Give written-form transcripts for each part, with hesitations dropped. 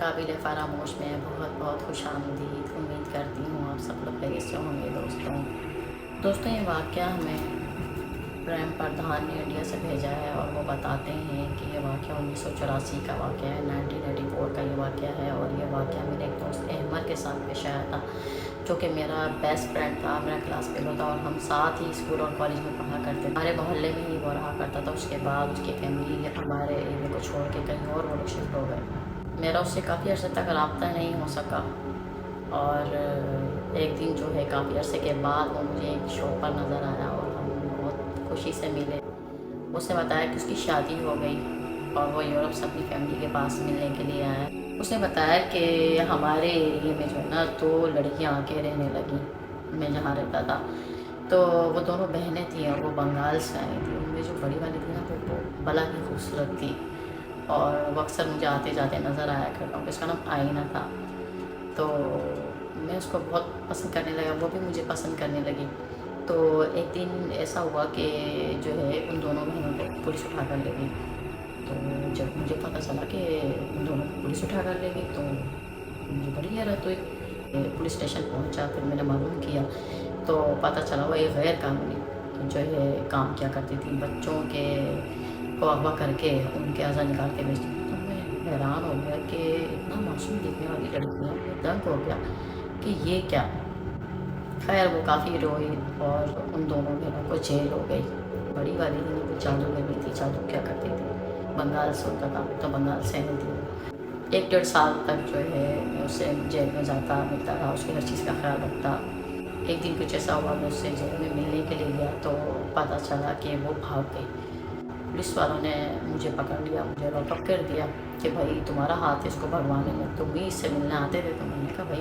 नाकाबिल फ़रामोश में बहुत बहुत खुशामदीद। उम्मीद करती हूँ आप सब लोग खैरियत से होंगे। दोस्तों ये वाक़या हमें प्रेम प्रधान ने इंडिया से भेजा है और वो बताते हैं कि ये वाक़या 1984 का वाक़या है, 1984 का ये वाक़या है। और ये वाक़या मेरे एक दोस्त अहमद के साथ पेश आया था, जो कि मेरा बेस्ट फ्रेंड था, मेरा क्लास फेलो था और हम साथ ही स्कूल और कॉलेज में पढ़ा करते थे। हमारे मोहल्ले में ही वो रहा करता था। उसके बाद उसकी फैमिली हमारे एरिया को छोड़ के कहीं और वो लोग शिफ्ट हो गए। मेरा उससे काफ़ी अर्से तक रब्ता नहीं हो सका और एक दिन जो है काफ़ी अरसे के बाद वो मुझे एक शो पर नज़र आया और हम बहुत खुशी से मिले। उसने बताया कि उसकी शादी हो गई और वो यूरोप से अपनी फैमिली के पास मिलने के लिए आया। उसने बताया कि हमारे एरिए में जो है ना 2 लड़कियां आके रहने लगी, मैं जहाँ रहता था। तो वो दोनों बहनें थीं और वो बंगाल से आई थी। उनमें जो बड़ी वाली थी ना वो भला ही खूबसूरत थी और वो अक्सर मुझे आते जाते नज़र आया करता हूँ। उसका नाम आईना था। तो मैं उसको बहुत पसंद करने लगा, वो भी मुझे पसंद करने लगी। तो एक दिन ऐसा हुआ कि जो है उन दोनों बहनों को पुलिस उठा कर ले गई। तो जब मुझे पता चला कि उन दोनों को पुलिस उठा कर ले गई तो मुझे बड़ी हैरत हुई। पुलिस स्टेशन पहुंचा, फिर मैंने मालूम किया तो पता चला वो एक गैर कानूनी जो है काम किया करती थी, बच्चों के को अगवा करके उनके अज़ा निकाल के बेचती थी। तो मैं हैरान हो गया कि इतना मासूम दिखने वाली लड़कियाँ, मैं दंग हो गया कि ये क्या। खैर वो काफ़ी रोई और उन दोनों बहनों को जेल हो गई। बड़ी वाली थी वो जादूगर भी थी, जादू क्या करती थी, बंगाल से उनका काम तो बंगाल से नहीं थी। 1 डेढ़ साल तक जो है मैं उससे जेल में जाता मिलता रहा, उसकी हर चीज़ का ख्याल रखता। एक दिन कुछ ऐसा हुआ, मैं उससे जेल में मिलने के लिए गया तो पता चला कि वो भाग गई। पुलिस वालों ने मुझे पकड़ लिया, मुझे लॉकअप कर दिया कि भाई तुम्हारा हाथ है इसको भगवाने में, तुम ही इससे मिलने आते थे। तो मैंने कहा भाई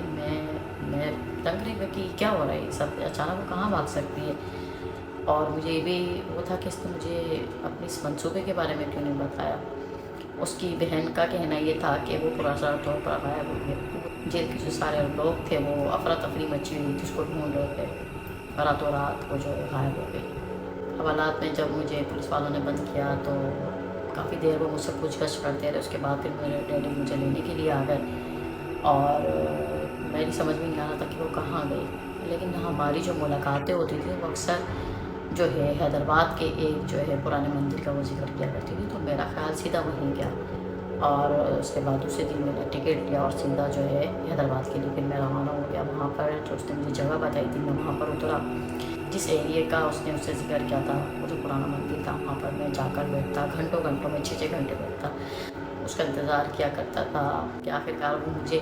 मैं दंग रही हूँ कि क्या हो रहा है, सब अचानक वो कहाँ भाग सकती है। और मुझे ये भी वो था कि इसने मुझे अपने इस मंसूबे के बारे में क्यों नहीं बताया। उसकी बहन का कहना ये था कि वो पूरा सा तौर पर गायब हो गया। जेल के जो सारे लोग थे वो अफरा तफरी मची हुई थी, उसको ढूंढ रहे थे। रातों रात वो जो है गायब हो गई। हवालात में जब मुझे पुलिस वालों ने बंद किया तो काफ़ी देर वो मुझसे पूछगछ करते रहे। उसके बाद फिर मेरे डैडी मुझे लेने के लिए आ गए और मेरी समझ में नहीं आ रहा था कि वो कहाँ गई। लेकिन हमारी जो मुलाकातें होती थी वो अक्सर जो है हैदराबाद के एक जो है पुराने मंदिर का वो जिक्र किया करती थी। तो मेरा ख्याल सीधा वहीं गया और उसके बाद दूसरे दिन मैंने टिकट लिया और सीधा जो है हैदराबाद के लिए फिर मैं रवाना हो गया। वहाँ पर जो उसने मुझे जगह बताई थी मैं वहाँ पर उतरा। जिस एरिया का उसने उससे जिक्र किया था वो जो पुराना मंदिर था वहाँ पर मैं जाकर बैठता, घंटों घंटों में 6-6 घंटे बैठता, उसका इंतज़ार किया करता था कि आखिरकार वो मुझे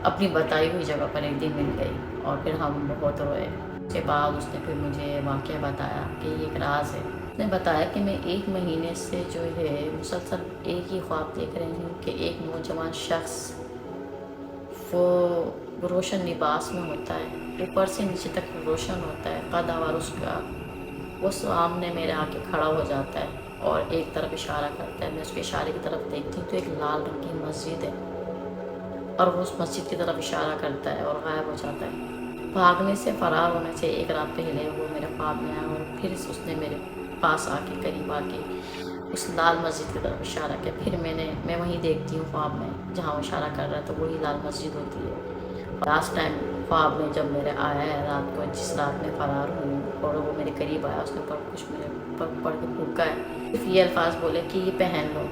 अपनी बताई हुई जगह पर एक दिन मिल गई और फिर हम बहुत रोए। उसके बाद उसने फिर मुझे वाक़या बताया कि ये एक राज है। उसने बताया कि मैं 1 महीने से जो है मुसलसल एक ही ख्वाब देख रही हूँ कि एक नौजवान शख्स वो रोशन लिबास में होता है, ऊपर से नीचे तक रोशन होता है, कद-आवर उसका, वो सामने मेरे आके खड़ा हो जाता है और एक तरफ इशारा करता है। मैं उसके इशारे की तरफ देखती हूँ तो एक लाल रंग की मस्जिद है और वो उस मस्जिद की तरफ इशारा करता है और गायब हो जाता है। भागने से, फ़रार होने से 1 रात पहले वो मेरे ख्वाब में आया और फिर उसने मेरे पास आके, करीब आके उस लाल मस्जिद की तरफ इशारा किया। फिर मैं वहीं देखती हूँ ख्वाब में जहाँ वो इशारा कर रहा है तो वही लाल मस्जिद होती है। लास्ट टाइम ख्वाब में जब मेरे आया है रात को, जिस रात में फ़रार हुई और वो मेरे करीब आया, उसने कुछ मेरे ऊपर पड़ के फूँका है। सिर्फ ये अल्फाज बोले कि ये पहन लो।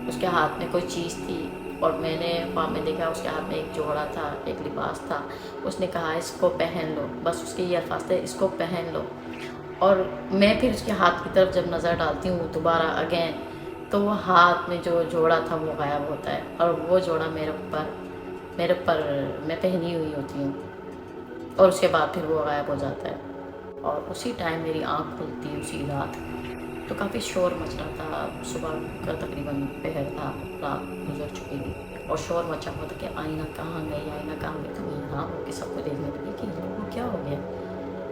उसके हाथ में कोई चीज़ थी और मैंने ख्वाब में देखा उसके हाथ में एक जोड़ा था, एक लिबास था। उसने कहा इसको पहन लो, बस उसके ये अल्फाज थे, इसको पहन लो। और मैं फिर उसके हाथ की तरफ जब नज़र डालती हूँ दोबारा अगेन, तो वो हाथ में जो जोड़ा था वो गायब होता है और वो जोड़ा मेरे ऊपर मैं पहनी हुई होती हूँ और उसके बाद फिर वो गायब हो जाता है। और उसी टाइम मेरी आँख खुलती है उसी रात। तो काफ़ी शोर मच रहा था, सुबह का तकरीबन पहर था, रात गुजर चुकी थी और शोर मचा हुआ था कि आईना कहाँ गई, आईना कहाँ गई। तो मैं हैरान होकर सबको देखने लगी कि इन लोगों को क्या हो गया।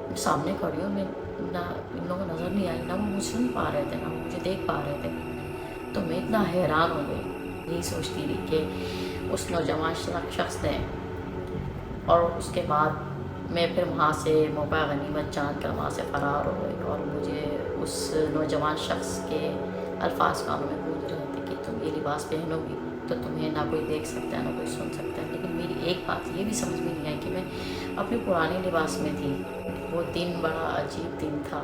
मैं सामने खड़ी हूँ, मैं ना इन लोगों को नज़र नहीं आई, ना वो मुझे सुन पा रहे थे ना वो मुझे देख पा रहे थे। तो मैं इतना हैरान हो गई, यही सोचती रही कि उस नौजवान शख्स ने। और उसके बाद मैं फिर वहाँ से मौका गनीमत जान कर वहाँ से फ़रार हो गई और मुझे उस नौजवान शख्स के अल्फाज कानों में गूंज रहे थे कि तुम ये लिबास पहनोगी, तो तुम्हें ना कोई देख सकता है ना कोई सुन सकता है। लेकिन मेरी एक बात ये भी समझ में नहीं आई कि मैं अपने पुराने लिबास में थी। वो दिन बड़ा अजीब दिन था।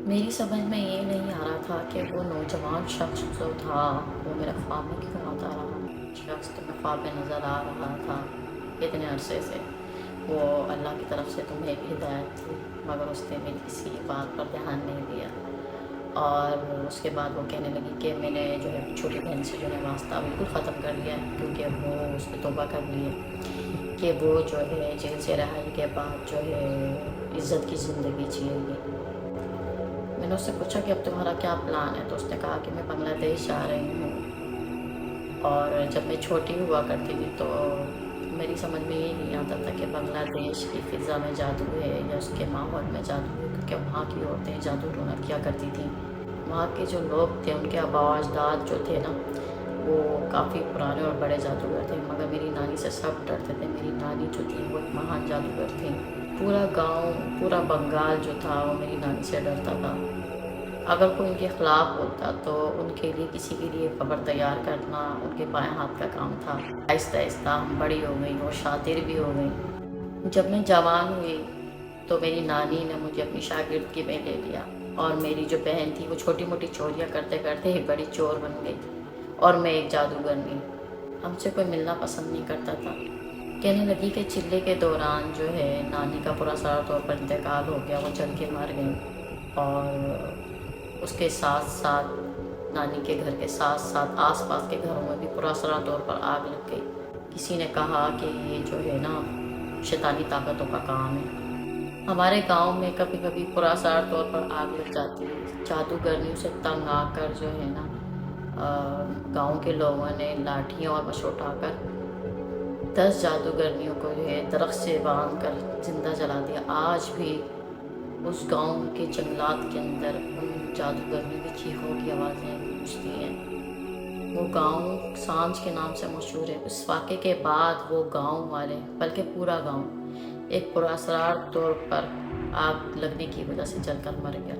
मेरी समझ में ये नहीं आ रहा था कि वो नौजवान शख्स जो था वो मेरे ख्वाब में क्यों आता रहा। शख्स तो मेरे ख्वाब में नज़र आ रहा था इतने अरसे से। वो अल्लाह की तरफ से तुम्हें एक हिदायत थी, मगर उसने मेरी किसी बात पर ध्यान नहीं दिया। और उसके बाद वो कहने लगी कि मैंने जो है छोटी बहन से जो है वास्ता बिल्कुल ख़त्म कर लिया, क्योंकि वो उसने तौबा कर ली है कि वो जो है जेल से रिहाई के बाद जो है इज़्ज़त की ज़िंदगी जिएगी। मैंने उससे पूछा कि अब तुम्हारा क्या प्लान है, तो उसने कहा कि मैं बांग्लादेश जा रही हूँ। और जब मैं छोटी हुआ करती थी तो मेरी समझ में ये नहीं आता था कि बांग्लादेश की फ़िज़ा में जादू है या उसके माहौल में जादू है, क्योंकि वहाँ की औरतें जादू टोना किया करती थी। वहाँ के जो लोग थे उनके आबा अजदाद जो थे ना वो काफ़ी पुराने और बड़े जादूगर थे, मगर मेरी नानी से सब डरते थे। मेरी नानी जो थी वो एक महान जादूगर थी। पूरा गांव, पूरा बंगाल जो था वो मेरी नानी से डरता था। अगर कोई उनके ख़िलाफ़ होता तो उनके लिए किसी के लिए खबर तैयार करना उनके बाएं हाथ का काम था। आहिस्ता आहिस्ता हम बड़ी हो गई और शातिर भी हो गई। जब मैं जवान हुई तो मेरी नानी ने मुझे अपनी शागिर्दगी में ले लिया, और मेरी जो बहन थी वो छोटी मोटी चोरियाँ करते करते एक बड़ी चोर बन गई, और मैं एक जादूगरनी। हमसे कोई मिलना पसंद नहीं करता था। कहने लगी कि चिल्ले के दौरान जो है नानी का पूरा सारा तौर पर इंतकाल हो गया, वो जल के मर गई। और उसके साथ साथ नानी के घर के साथ साथ आसपास के घरों में भी पुरअसरार तौर पर आग लग गई। किसी ने कहा कि ये जो है ना शैतानी ताकतों का काम है। हमारे गांव में कभी कभी पुरअसरार तौर पर आग लग जाती है। जादूगरनियों से तंग आकर जो है ना गांव के लोगों ने लाठियाँ और मश उठाकर 10 जादूगरनियों को जो है दरख्त से बांध कर जिंदा जला दिया। आज भी उस गांव के जंगलात के अंदर उन जादूगरनी की चीखों की आवाज़ें गूंजती हैं। वो गांव सांझ के नाम से मशहूर है। उस वाक़े के बाद वो गांव वाले, बल्कि पूरा गांव एक पुरअसरार तौर पर आग लगने की वजह से जलकर मर गया,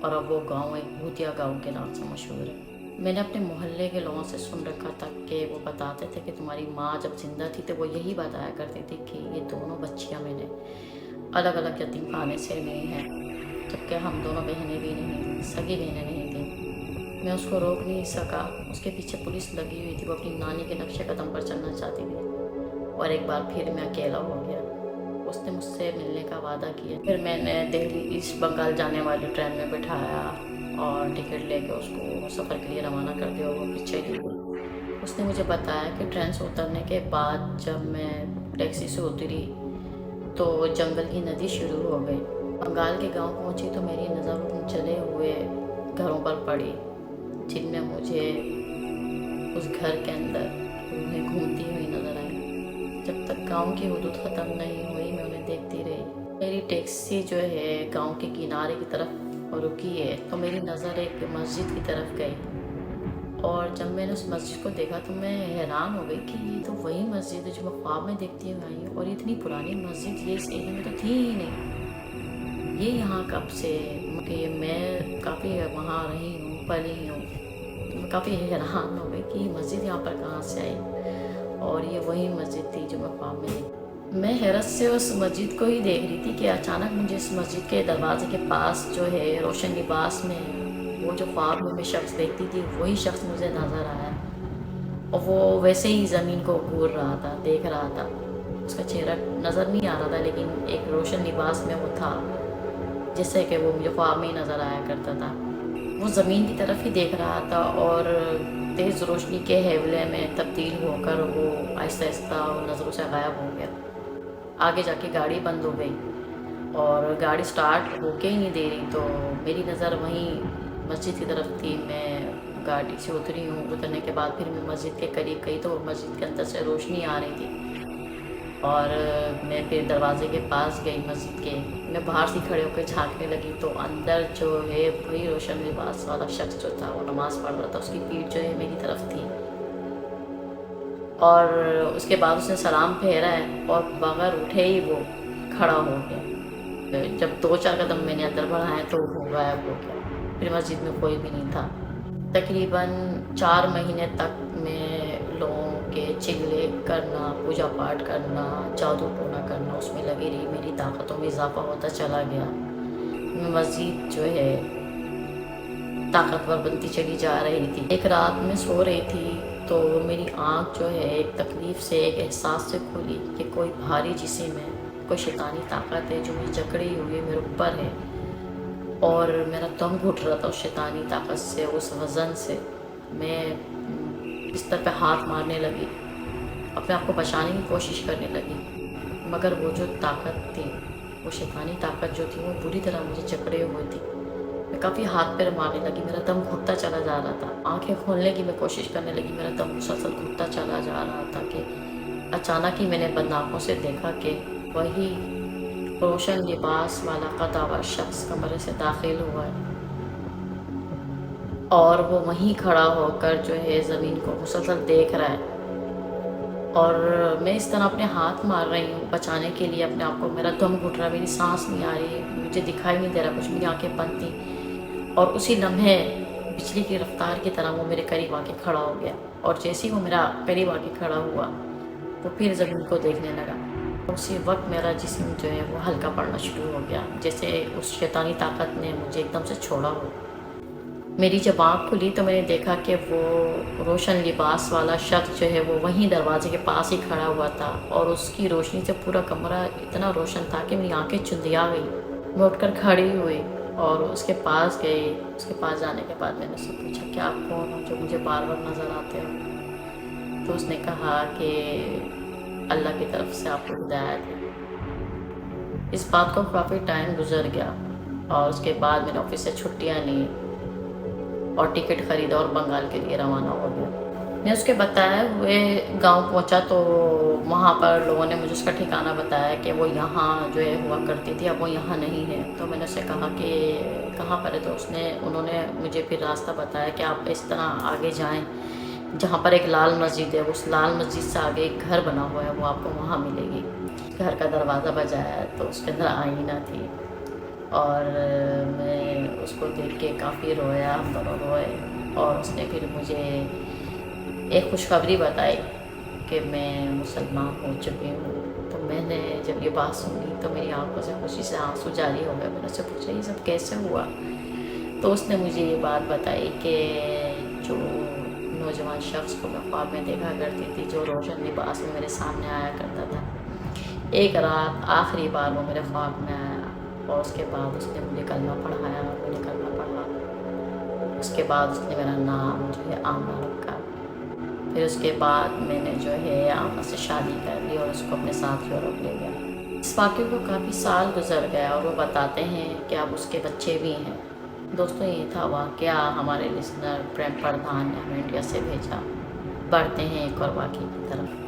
और अब वो गांव एक भूतिया गांव के नाम से मशहूर है। मैंने अपने मोहल्ले के लोगों से सुन रखा था कि वो बताते थे कि तुम्हारी माँ जब जिंदा थी तो वो यही बताया करती थी कि ये दोनों बच्चियाँ मैंने अलग अलग यतीम खाने से नहीं हैं, जबकि हम दोनों बहनें भी नहीं, सगी बहनें नहीं थी। मैं उसको रोक नहीं सका। उसके पीछे पुलिस लगी हुई थी। वो अपनी नानी के नक्शे कदम पर चलना चाहती थी, और एक बार फिर मैं अकेला हो गया। उसने मुझसे मिलने का वादा किया। फिर मैंने दिल्ली ईस्ट बंगाल जाने वाली ट्रेन में बिठाया और टिकट लेके उसको सफ़र के लिए रवाना कर दिया, और वो पीछे ही गई। उसने मुझे बताया कि ट्रेन से उतरने के बाद जब मैं टैक्सी से उतरी तो जंगल की नदी शुरू हो गई। बंगाल के गांव पहुंची तो मेरी नज़र उन जले हुए घरों पर पड़ी, जिनमें मुझे उस घर के अंदर उन्हें घूमती हुई नज़र आई। जब तक गांव की हुदूद ख़त्म नहीं हुई मैं उन्हें देखती रही। मेरी टैक्सी जो है गांव के किनारे की तरफ रुकी है तो मेरी नज़र एक मस्जिद की तरफ गई, और जब मैंने उस मस्जिद को देखा तो मैं हैरान हो गई कि ये तो वही मस्जिद है जो मैं ख्वाब में देखती हुई आई हूँ। और इतनी पुरानी मस्जिद ये इस एरिया में तो थी ही नहीं। ये यहाँ कब से, कि मैं काफ़ी वहाँ रही हूँ, पली हूँ, तो मैं काफ़ी हैरान हो गई कि ये मस्जिद यहाँ पर कहाँ से आई, और ये वही मस्जिद थी जो मैं ख्वाब में देखी। मैं हैरत से उस मस्जिद को ही देख रही थी कि अचानक मुझे इस मस्जिद के दरवाजे के पास जो है रोशन लिबास में वो जो ख्वाब में मैं शख्स देखती थी वही शख्स मुझे नज़र आया, और वो वैसे ही ज़मीन को घूर रहा था, देख रहा था। उसका चेहरा नज़र नहीं आ रहा था, लेकिन एक रोशन लिबास में वो था जिससे कि वो मुझे ख्वाब में ही नज़र आया करता था। वो ज़मीन की तरफ ही देख रहा था, और तेज़ रोशनी के हैवले में तब्दील होकर वो आहिस्ता आहिस्ता नज़रों से गायब हो गया। आगे जाके गाड़ी बंद हो गई, और गाड़ी स्टार्ट होके ही नहीं दे रही, तो मेरी नज़र वहीं मस्जिद की तरफ थी। मैं गाड़ी से उतरी हूँ। उतरने के बाद फिर मैं मस्जिद के करीब गई तो मस्जिद के अंदर से रोशनी आ रही थी, और मैं फिर दरवाजे के पास गई मस्जिद के। मैं बाहर से खड़े होकर झांकने लगी तो अंदर जो है वही रोशन लिबास वाला शख्स जो था वो नमाज़ पढ़ रहा था। उसकी पीठ जो है मेरी तरफ थी, और उसके बाद उसने सलाम फेरा है और बगैर उठे ही वो खड़ा हो गया। जब 2-4 कदम मैंने अंदर बढ़ाए तो वो गायब हो गया। फिर मस्जिद में कोई भी नहीं था। तकरीबन 4 महीने तक मैं लोगों के चिगले करना, पूजा पाठ करना, जादू टोना करना उसमें लगी रही। मेरी ताकतों में इजाफ़ा होता चला गया। मैं मज़ीद जो है ताकतवर बनती चली जा रही थी। एक रात में सो रही थी तो मेरी आँख जो है एक तकलीफ़ से, एक एहसास से खुली कि कोई भारी जिस्म है, कोई शैतानी ताकत है जो मुझे जकड़ी हुई मेरे ऊपर है और मेरा दम घुट रहा था उस शैतानी ताकत से, उस वज़न से। मैं बिस्तर पे हाथ मारने लगी, अपने आप को बचाने की कोशिश करने लगी, मगर वो जो ताकत थी, वो शैतानी ताकत जो थी वो बुरी तरह मुझे जकड़े हुए थी। मैं काफ़ी हाथ पैर मारने लगी, मेरा दम घुटता चला जा रहा था। आंखें खोलने की मैं कोशिश करने लगी, मेरा दम मुसलसल घुटता चला जा रहा था कि अचानक ही मैंने बंद आँखों से देखा कि वही रोशन लिबास वाला कदावर शख्स कमरे से दाखिल हुआ है और वो वहीं खड़ा होकर जो है ज़मीन को मुसलसल देख रहा है और मैं इस तरह अपने हाथ मार रही हूँ बचाने के लिए अपने आप को। मेरा दम घुट रहा है, मेरी सांस नहीं आ रही, मुझे दिखाई नहीं दे रहा कुछ, मेरी आंखें बंद थी और उसी लम्हे बिजली की रफ्तार की तरह वो मेरे करीब आके खड़ा हो गया और जैसे ही वो मेरा करीब आके खड़ा हुआ वो फिर ज़मीन को देखने लगा। उसी वक्त मेरा जिस्म जो है वो हल्का पड़ना शुरू हो गया, जैसे उस शैतानी ताकत ने मुझे एकदम से छोड़ा हो। मेरी जब आँख खुली तो मैंने देखा कि वो रोशन लिबास वाला शख्स जो है वो वहीं दरवाजे के पास ही खड़ा हुआ था और उसकी रोशनी से पूरा कमरा इतना रोशन था कि मेरी आंखें चुंधिया गई। मैं उठकर खड़ी हुई और उसके पास गई। उसके पास जाने के बाद मैंने उससे पूछा कि आप कौन हो जो मुझे बार बार नज़र आते हो? तो उसने कहा कि अल्लाह की तरफ से आपको हिदायत है। इस बात को काफ़ी टाइम गुजर गया और उसके बाद मैंने ऑफिस से छुट्टियाँ ली और टिकट ख़रीदा और बंगाल के लिए रवाना हो गया। मैं उसके बताए हुए गांव पहुंचा तो वहाँ पर लोगों ने मुझे उसका ठिकाना बताया कि वो यहाँ जो है हुआ करती थी, अब वो यहाँ नहीं है। तो मैंने उससे कहा कि कहाँ पर है, तो उन्होंने मुझे फिर रास्ता बताया कि आप इस तरह आगे जाएं, जहाँ पर एक लाल मस्जिद है, उस लाल मस्जिद से आगे एक घर बना हुआ है, वो आपको वहाँ मिलेगी। घर का दरवाज़ा बजाया तो उसके अंदर आईना थी और मैं उसको देख के काफ़ी रोया, हम दोनों रोए और उसने फिर मुझे एक खुशखबरी बताई कि मैं मुसलमान हो चुकी हूँ। तो मैंने जब ये बात सुनी तो मेरी आंखों से खुशी से आंसू जारी हो गए। मैंने उससे पूछा ये सब कैसे हुआ? तो उसने मुझे ये बात बताई कि जो नौजवान शख्स को मैं ख्वाब में देखा करती थी, जो रोशन लिबास में मेरे सामने आया करता था, एक रात आखिरी बार वो मेरे ख्वाब में आया और उसके बाद उसने मुझे कलमा पढ़ाया और मैंने कलमा पढ़ा। उसके बाद उसने मेरा नाम जो है आमना रखा। फिर उसके बाद मैंने जो है आमना से शादी कर ली और उसको अपने साथ यूरोप ले गया। इस वाक़े को काफ़ी साल गुजर गया और वो बताते हैं कि अब उसके बच्चे भी हैं। दोस्तों ये था वाक़या हमारे लिसनर प्रेम प्रधान ने हमें इंडिया से भेजा। बढ़ते हैं एक और वाक़े की तरफ।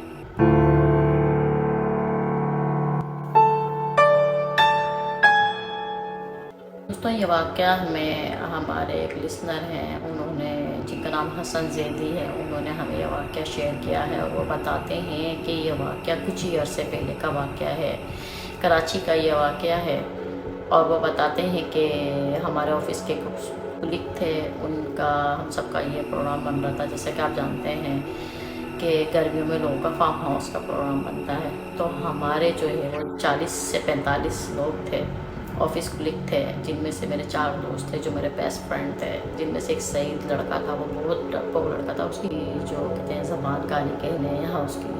दोस्तों ये वाक़या हमें हमारे एक लिसनर हैं, उन्होंने जिनका नाम हसन ज़ैदी है, उन्होंने हमें यह वाक़या शेयर किया है और वो बताते हैं कि यह वाक़या कुछ ही अरसे पहले का वाक़या है, कराची का यह वाक़या है। और वो बताते हैं कि हमारे ऑफिस के कुछ कुलीग थे, उनका हम सबका ये प्रोग्राम बन रहा था। जैसे कि आप जानते हैं कि गर्मियों में लोगों का फार्म हाउस का प्रोग्राम बनता है, तो हमारे जो है वो 40 से 45 लोग थे, ऑफिस कुलीग थे, जिनमें से मेरे 4 दोस्त थे जो मेरे बेस्ट फ्रेंड थे, जिनमें से एक सईद लड़का था, वो बहुत डरपोक लड़का था। उसकी जो कहते हैं ज़बान गाली कहने या उसकी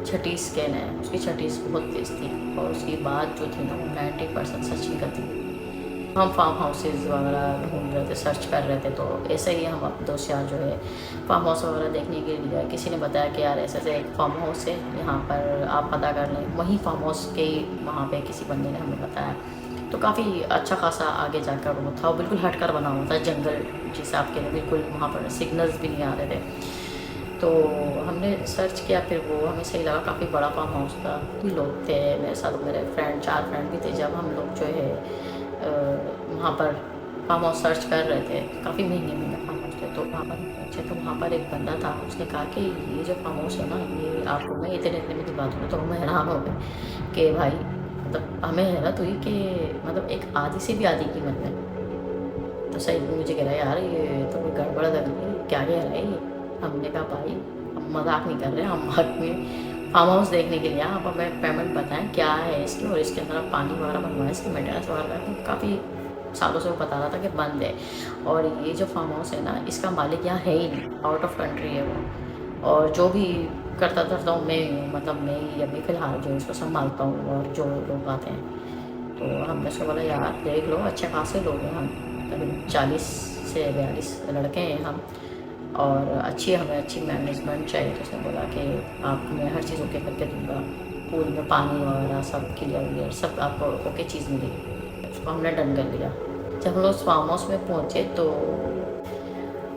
छटीस कहने, उसकी छटीस बहुत तेज़ थी और उसकी बात जो थी ना वो 90% सच्ची का थी। हम फार्म हाउसेज वगैरह ढूंढ रहे थे, सर्च कर रहे थे, तो ऐसे ही हम दोस्त यार जो है फार्म हाउस वगैरह देखने के लिए गए। किसी ने बताया कि यार ऐसे एक फार्म हाउस है, यहाँ पर आप पता कर लें। वहीं फार्म हाउस के वहाँ पे किसी बंदे ने हमें बताया, तो काफ़ी अच्छा खासा आगे जाकर वो था, वो बिल्कुल हट कर बना हुआ था, जंगल जिसे आप कह रहे, बिल्कुल वहाँ पर सिग्नल्स भी नहीं आ रहे थे। तो हमने सर्च किया, फिर वो हमें सही लगा, काफ़ी बड़ा फार्म हाउस था, भी लोग थे मेरे साथ, मेरे फ्रेंड 4 फ्रेंड भी थे। जब हम लोग जो है वहाँ पर फार्म हाउस सर्च कर रहे थे, काफ़ी महंगे फार्म हाउस थे, तो वहाँ पर पहुँचे तो वहाँ पर एक बंदा था, उसने कहा कि ये जो फार्म हाउस है ना, ये आपको मैं इतने में की बात हूँ। तो हम हैरान हो गए कि भाई मतलब हमें हैरत हुई कि मतलब एक आधी से भी आधी कीमत में। तो सही मुझे कह रहा है यार ये तो कोई गड़बड़ लग रही है, क्या कह रहा है ये। हमने कहा भाई हम मजाक नहीं कर रहे, हम वाकई में फार्म हाउस देखने के लिए आप हमें पेमेंट बताएं क्या है इसकी, और इसके अंदर आप पानी वगैरह बनवाएं, इसकी मेंटेनेंस वगैरह। काफ़ी सालों से वो बता रहा था कि बंद है, और ये जो फार्म हाउस है ना इसका मालिक यहाँ है ही नहीं, आउट ऑफ कंट्री है वो। और जो भी करता धरता हूँ मैं, मतलब मैं ही अभी फ़िलहाल जो इसको संभालता हूँ, और जो लोग आते हैं। तो हमने उसको बोला यार देख लो अच्छे खासे लोग हैं हम, तकरीबन 40 से 42 लड़के हैं हम, और हमें अच्छी मैनेजमेंट चाहिए। तो उसने बोला कि आपको मैं हर चीज़ ओके करके दूँगा, पूल में पानी वगैरह सब क्लियर सब आपको ओके चीज़ मिलेगी। उसको हमने डन कर लिया। जब हम लोग उस फार्म हाउस में पहुँचे तो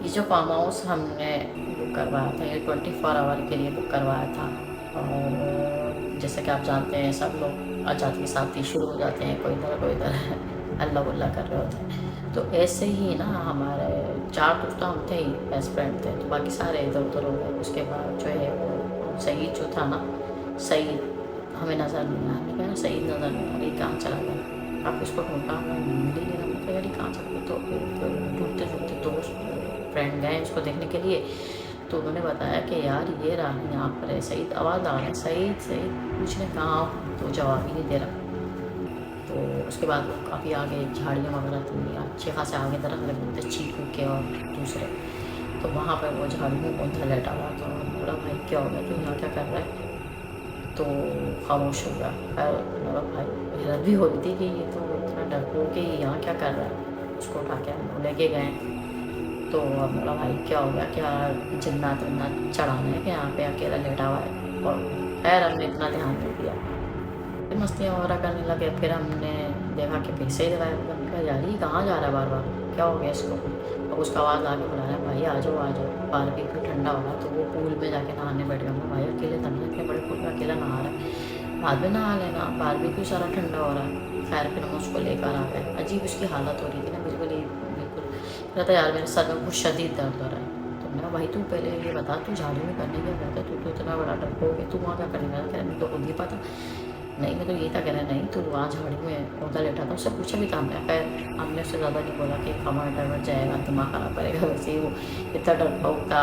ये जो फार्म हाउस हमने बुक करवाया था, ये 24 आवर के लिए बुक करवाया था। और जैसे कि आप जानते हैं सब लोग अजात के साथ ही शुरू हो जाते हैं, कोई इधर अल्लाह वल्लाह कर रहे होते हैं। तो ऐसे ही ना हमारे 4 दोस्त तो हम थे ही, बेस्ट फ्रेंड थे, तो बाकी सारे इधर उधर हो गए। उसके बाद जो है वो सईद जो था ना, सईद हमें नज़र नहीं आया। हमने कहा सईद नज़र नहीं आ रही, कहाँ चला गया। आप इसको ढूंढा मिल ही नहीं, हमने कहा यार कहाँ चला गया। तो ढूंढते दोस्त फ्रेंड गए उसको देखने के लिए, तो उन्होंने बताया कि यार ये रहा यहाँ पर है सईद, आवाज़ आ रहा है सईद सईद, पूछने कहाँ, तो जवाब ही नहीं दे रहा। तो उसके बाद वो काफ़ी आगे झाड़ियाँ वगैरह थी, अच्छे खासे आगे दरख्त लगे थे चीकू के और दूसरे, तो वहाँ पर वो झाड़ियों में पौधा लेटा हुआ। तो बोला भाई क्या हो गया, तू यहाँ क्या कर रहा है। तो खामोश हो गया। मेरा भाई हैरत भी हो रही थी कि ये तो इतना डर हो कि यहाँ क्या कर रहा है। उसको उठा के हम लेके गए। तो अब मेरा भाई क्या हो गया, क्या जन्नत वन्नत चढ़ाना है कि यहाँ पे अकेला लेटा हुआ है। और खैर हमने इतना ध्यान नहीं दिया, फिर मस्तियाँ वगैरह करने लगे। फिर हमने देखा कि फिर से ही दवाई कहा जा रही कहाँ जा रहा है बार बार, क्या हो गया इसको। अब उसका आवाज़ आके बुला रहा है भाई आ जाओ बारबेक्यू ठंडा हो रहा है। तो वो पूल में जाके नहाने बैठ गया। मैं भाई अकेले तक इतने बड़े पूल में अकेला नहा रहा है, बाद में नहा लेना, बारबेक्यू सारा ठंडा हो रहा है। खैर फिर हम उसको लेकर आ गए। अजीब उसकी हालत हो रही थी ना, बिल्कुल कहता यार मेरे सर में कुछ शदीद दर्द हो रहा है। तो मैं भाई तू पहले ये बता तू झाड़ी में करने क्या करता, तू तो इतना बड़ा डर हो गया, तू वहाँ क्या करने का। कह रहा तो खुद ही पता नहीं, मैं तो ये था कह रहा नहीं तू वहाँ झाड़ी में पौधा लेटा था। उससे पूछा भी था हमने, खैर हमने उससे ज़्यादा नहीं बोला कि हमारा डर जाएगा, दिमाग ख़राब करेगा। वैसे ही वो इतना डर था,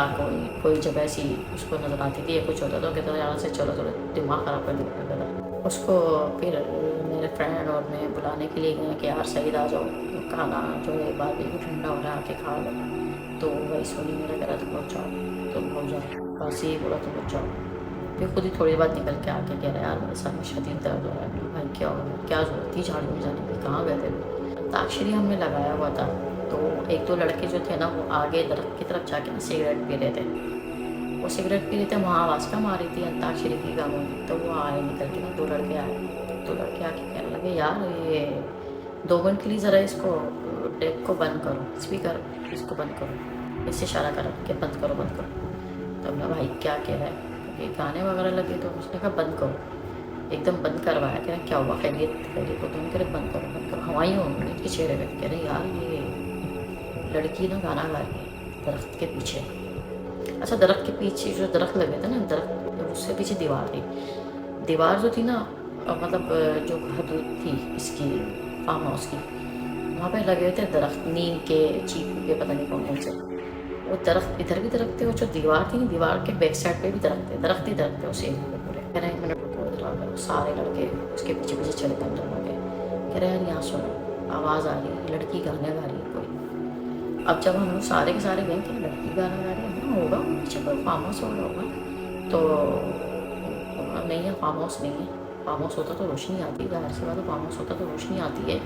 कोई जगह ऐसी उसको नज़र आती थी या कुछ होता तो कहता यहाँ से चलो चलो, दिमाग ख़राब कर दिया उसको। फिर मेरे फ्रेंड और मैं बुलाने के लिए गए कि यार सईद आ जाओ, खाना जो है बारबेक्यू ठंडा हो रहा है आके खा लो। तो वही सुनी मेरा कह रहा तुम लोग जाओ, तुम लोग जाओ, बस यही बोला तुम लोग जाओ। फिर खुद ही थोड़ी बात निकल के आके कह रहा है यार मेरे सर में शदीद दर्द हो रहा है। भाई क्या हो गया, क्या जरूरत थी झाड़ू में जाने की, कहाँ गए थे। अंताक्षरी हमने लगाया हुआ था, तो एक दो लड़के जो थे ना वो आगे दरख्त की तरफ जाके ना सिगरेट पी रहे थे। वो सिगरेट पी रहे थे, वहाँ आवाज़ कम आ रही थी अंताक्षरी की गानों में। तो वो आए निकल के ना, दो लड़के आके कहने लगे यार ये 2 मिनट के लिए ज़रा इसको डेक को बंद करो, स्पीकर इसको बंद करो, इससे इशारा करा कि बंद करो। तो मैं भाई क्या कह रहा है, ये गाने वगैरह लगे। तो उसने कहा बंद करो, एकदम बंद करवाया। कह रहे क्या हुआ, खैरियत को तो नहीं, कह रहे बंद करो। हवाई हो इनके चेहरे पे। कह रहे यार ये लड़की ना गाना गा रही है दरख्त के पीछे। अच्छा दरख्त के पीछे जो दरख्त लगे थे ना, दरख्त उसके पीछे दीवार थी। दीवार जो थी ना, मतलब जो हदूद थी इसकी फार्म हाउस की, वहाँ पे लगे हुए थे दरख्त, नीम के, चीकू के, पता नहीं कौन से। वो दरख्त इधर भी दरख्त थे, वो जो दीवार थी ना, दीवार के बैक साइड पे भी दरख्त थे, दरख्त ही दरख्त थे उस एरिया में पूरे। कह रहे हैं मैंने सारे लड़के उसके पीछे पीछे चले गए अंदर हो गए। कह रहे यार यहाँ सुनो, आवाज़ आ रही है, लड़की गाना गा रही है कोई। अब जब हम लोग सारे के सारे गए कि लड़की गाना गा रही है, हाँ होगा पीछे कोई फार्म हाउस होगा। तो नहीं है, फार्म हाउस नहीं है। फार्म हाउस होता तो रोशनी आती, जाहिर सी बात है फार्म हाउस होता तो रोशनी आती है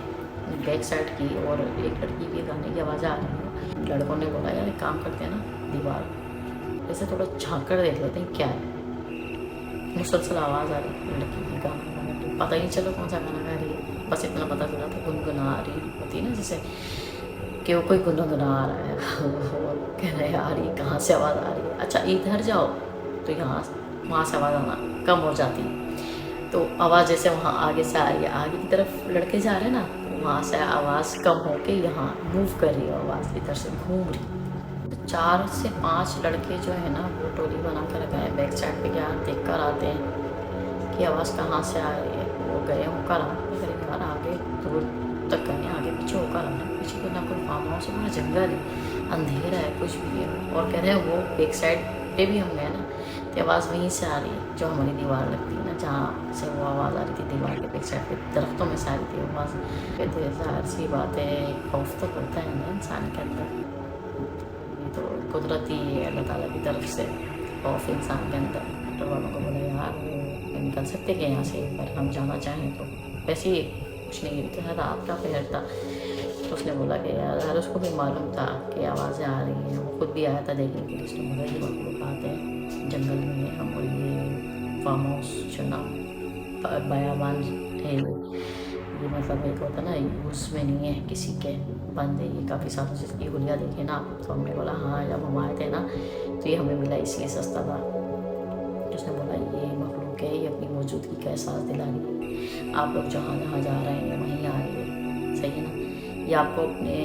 बैक साइड की, और एक लड़की की गाने की आवाज़ आ रही है। लड़कों ने बोला यार एक काम करते हैं ना, दीवार ऐसे थोड़ा झाँक कर देख लेते हैं क्या है। मुसलसल आवाज़ आ रही है लड़की की गाना गाने की, पता ही नहीं चलो कौन सा गाना गा रही है, बस इतना पता चला था गुनगुना रही होती है ना, जैसे कि वो कोई गुनगुना आ रहा है। कह रहे यार ये कहाँ से आवाज़ आ रही है। अच्छा इधर जाओ तो वहाँ से आवाज़ आना कम हो जाती है। तो आवाज़ जैसे वहाँ आगे से आ रही है, आगे की तरफ लड़के जा रहे हैं ना, वहाँ से आवाज़ कम होके यहाँ मूव कर रही है, आवाज़ इधर से घूम रही। तो 4 से 5 लड़के जो है ना वो टोली बना कर गए बैक साइड पे, क्या देख कर आते हैं कि आवाज़ कहाँ से आ रही है। वो गए होकर यार आगे दूर तक गए, आगे पीछे होकर आना, पीछे तो ना कोई फार्म हाउस है, पूरा जंगल है, अंधेरा है, कुछ भी है। और कह रहे हैं वो बैक साइड पे भी हम गए ना, तो आवाज़ वहीं से आ रही है जो हमारी दीवार लगती है ना, जहाँ से वो आवाज़ आ रही थी दीवार के बैक साइड पे, दरख्तों में से आ रही थी आवाज़। कहते ज़ाहिर सी बात है, खौफ तो पड़ता है ना इंसान के अंदर। ये तो कुदरती है अल्लाह ताला की तरफ से खौफ इंसान के अंदर। डॉक्टर वालों को बोला यार वो निकल सकते कि यहाँ से एक बार हम जाना चाहें तो। वैसे ही कुछ नहीं, तो है रात का पहर था, तो उसने बोला कि यार उसको भी मालूम था कि आवाज़ें आ रही हैं, वो खुद भी आया था देखने के लिए। उसने बोला ये लोग आते हैं जंगल में, हम और ये फार्म हाउस चुना बयाबान है, ये मतलब एक होता ना उसमें नहीं है किसी के, बंद है ये काफ़ी सालों से। इसकी हुलिया देखे ना, तो हमने बोला हाँ जब हम आए थे ना तो ये हमें मिला इसलिए सस्ता था। उसने बोला ये मखलूक है, ये अपनी मौजूदगी का एहसास दिला रही है, आप लोग जहाँ जहाँ जा रहे हैं वहीं आ रही है, सही है ना। ये आपको अपने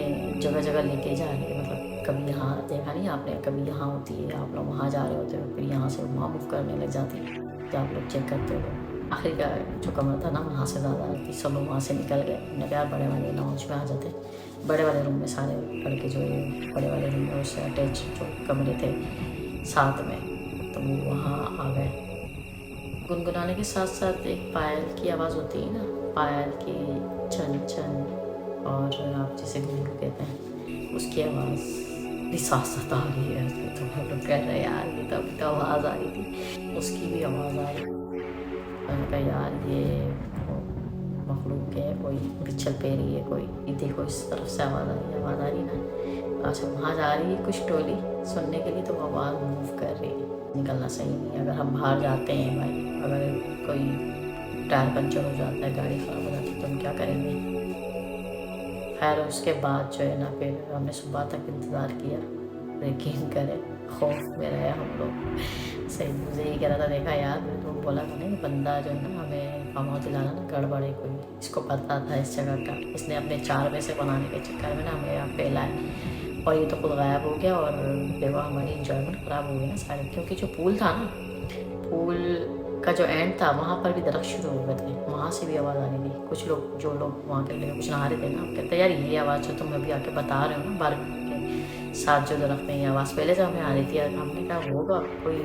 जगह जगह लेके जा रही है, मतलब कभी यहाँ देखा नहीं आपने, कभी यहाँ होती है, आप लोग वहाँ जा रहे होते हो, फिर यहाँ से वहाँ मूव करने लग जाती है, जब आप लोग चेक करते हो। आखिर का जो कमरा था ना वहाँ से ज़्यादा थी, सब लोग वहाँ से निकल गए। हमने कहा बड़े वाले लाउंज में आ जाते, बड़े वाले रूम में सारे लड़के जो है बड़े वाले रूम में उससे अटैच जो कमरे थे साथ में, तो वो वहाँ आ गए। गुनगुनाने के साथ साथ एक पायल की आवाज़ होती है ना, पायल की छन छन, और आप जिसे घुंघरू कहते हैं उसकी आवाज़ भी साथ साथ आ रही है। तो हम लोग कह रहे हैं यार ये तो अभी तो आवाज़ आ रही थी, उसकी भी आवाज़ आ रही। मैंने कहा यार ये मखलूक है, कोई पिछल पे रही है, कोई ये देखो इस तरफ से आवाज़ आ रही है, आवाज़ आ रही ना। अच्छा वहाँ जा रही है कुछ टोली सुनने के लिए, तो आवाज़ मूव कर रही है। निकलना सही नहीं है। अगर हम बाहर जाते हैं भाई, अगर कोई टायर पंचर हो जाता है, गाड़ी ख़राब हो जाती है, तो हम क्या करेंगे। खैर उसके बाद जो है ना फिर हमने सुबह तक इंतज़ार किया, लेकिन करे खौफ में रहे हम लोग। सही मुझे ये कह रहा था, देखा यार तो बोला मैंने बंदा जो है ना हमें फार्म हाउस दिलाना ना गड़बड़ है कोई, इसको पता था इस जगह का, इसने अपने 4 पैसे बनाने के चक्कर में ना हमें यहाँ पे लाया, और ये तो खुद गायब हो गया, और देखो हमारी इंजॉयमेंट ख़राब हो गई ना सारे। क्योंकि जो पूल था ना, पूल का जो एंड था वहाँ पर भी दरख्त शुरू हो गए थे, वहाँ से भी आवाज़ आ रही थी। कुछ लोग जो लोग वहाँ के लिए कुछ नहा रहे थे ना, कहते यार ये आवाज़ जो तुम अभी आके बता रहे हो ना बार के साथ जो दरख्त में, ये आवाज़ पहले से हमें आ रही थी। हमने कहा होगा कोई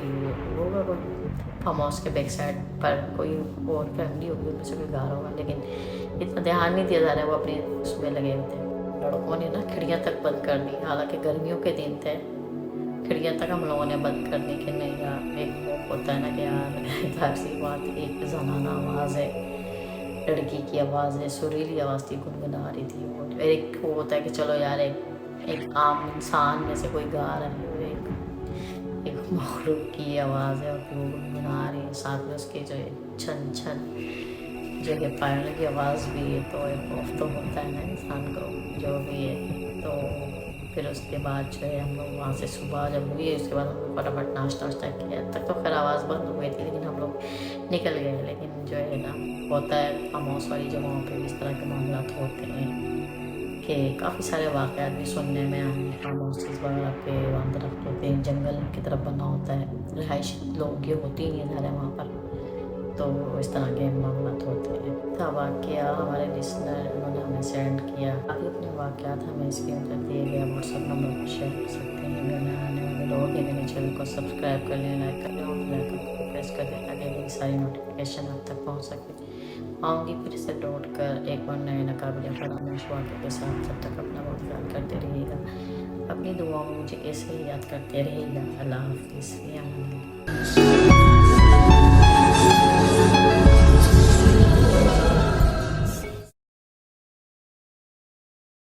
फार्म हाउस के बैक साइड पर कोई और फैमिली होगी, उनमें से कोई घर होगा, लेकिन इतना ध्यान नहीं दिया जा रहा है, वो अपने उसमें लगे हुए थे। लड़कों ने ना खिड़कियाँ तक बंद कर दी, हालांकि गर्मियों के दिन थे, खिड़कियाँ तक हम लोगों ने बंद कर दी कि नहीं यार एक वो होता है ना कि यार जाहिर सी बात, एक जनाना आवाज़ है, लड़की की आवाज़ है, सुरीली आवाज़ थी, गुनगुना रही थी वो। एक वो होता है कि चलो यार एक आम इंसान में से कोई गा रहा है, और एक मखलूक की आवाज़ है और फिर वो गुनगुना रही है, साथ में उसके जो है छन छन जो है पायल की आवाज़ भी है, तो एक खौफ तो होता है ना इंसान को जो भी है। तो फिर उसके बाद जो है हम लोग वहाँ से सुबह जब हुई है, उसके बाद हम लोग फटाफट नाश्ता वाश्ता किया, तक तो खैर आवाज़ बंद हो गई थी, लेकिन हम लोग निकल गए। लेकिन जो है ना होता है फार्म हाउस वाली जगहों पर इस तरह के मामला होते हैं कि काफ़ी सारे वाक़यात भी सुनने में आए। फार्म हाउसेस वगैरह पे वहाँ दरख्त होते हैं, जंगल की तरफ बना होता है, रिहाइश लोगों की होती नहीं है वहाँ पर, तो इस तरह के मामला होते हैं। था वाक़या हमारे लिसनर उन्होंने हमें सेंड किया, अभी अपने वाक़यात हमें स्क्रीन पर दिए गए व्हाट्सएप नंबर पर शेयर कर सकते हैं। मेरे आने वाले लोग मेरे चैनल को सब्सक्राइब कर लें, लाइक कर लें और बेल आइकन को प्रेस कर दें ताकि मेरी सारी नोटिफिकेशन आप तक पहुँच सके। आऊँगी फिर से लौट कर एक बार नए नकाबिल फरामोश वाक़े के साथ। तब तक अपना बहुत ख्याल करते रहिएगा, अपनी दुआओं में मुझे ऐसे ही याद करते रहिएगा। अल्लाह हाफ़िज़।